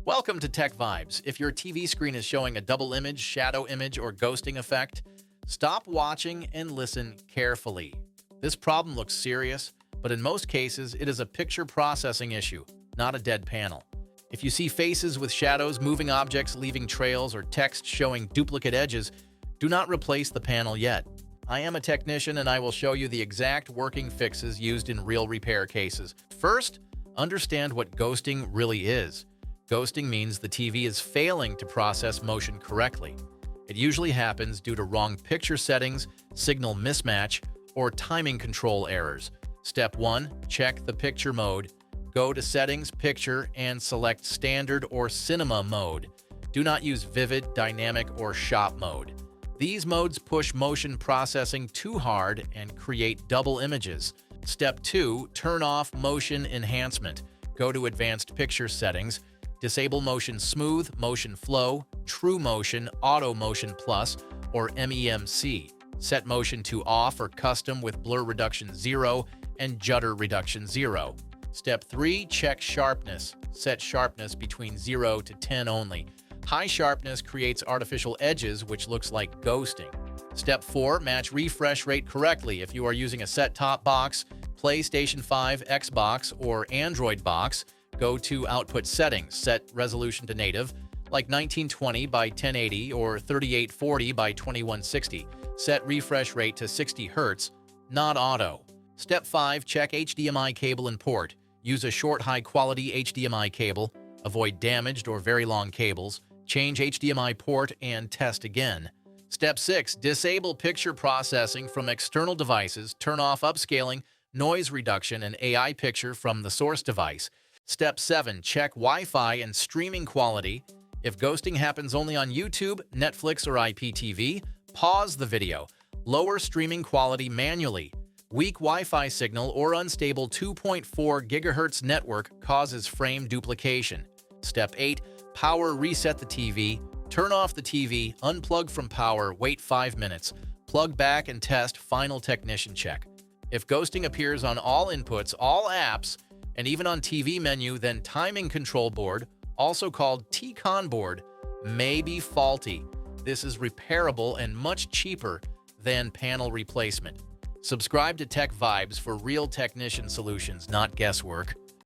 Welcome to Tech Vibes. If your TV screen is showing a double image, shadow image, or ghosting effect, stop watching and listen carefully. This problem looks serious, but in most cases, it is a picture processing issue, not a dead panel. If you see faces with shadows, moving objects leaving trails, or text showing duplicate edges, do not replace the panel yet. I am a technician and I will show you the exact working fixes used in real repair cases. First, understand what ghosting really is. Ghosting means the TV is failing to process motion correctly. It usually happens due to wrong picture settings, signal mismatch, or timing control errors. Step 1. Check the picture mode. Go to Settings, Picture, and select Standard or Cinema mode. Do not use Vivid, Dynamic, or Shop mode. These modes push motion processing too hard and create double images. Step 2. Turn off Motion Enhancement. Go to Advanced Picture Settings. Disable Motion Smooth, Motion Flow, True Motion, Auto Motion Plus, or MEMC. Set motion to off or custom with blur reduction 0 and judder reduction 0. Step 3. Check sharpness. Set sharpness between 0 to 10 only. High sharpness creates artificial edges, which looks like ghosting. Step 4. Match refresh rate correctly. If you are using a set-top box, PlayStation 5, Xbox, or Android box, go to Output Settings, set resolution to native, like 1920 by 1080 or 3840 by 2160. Set refresh rate to 60 Hz, not auto. Step 5. Check HDMI cable and port. Use a short, high-quality HDMI cable. Avoid damaged or very long cables. Change HDMI port and test again. Step 6. Disable picture processing from external devices. Turn off upscaling, noise reduction, and AI picture from the source device. Step 7. Check Wi-Fi and streaming quality. If ghosting happens only on YouTube, Netflix, or IPTV, pause the video. Lower streaming quality manually. Weak Wi-Fi signal or unstable 2.4 GHz network causes frame duplication. Step 8. Power reset the TV. Turn off the TV, unplug from power, wait 5 minutes. Plug back and test, final technician check. If ghosting appears on all inputs, all apps, and even on TV menu, then timing control board, also called T-Con board, may be faulty. This is repairable and much cheaper than panel replacement. Subscribe to Tech Vibes for real technician solutions, not guesswork.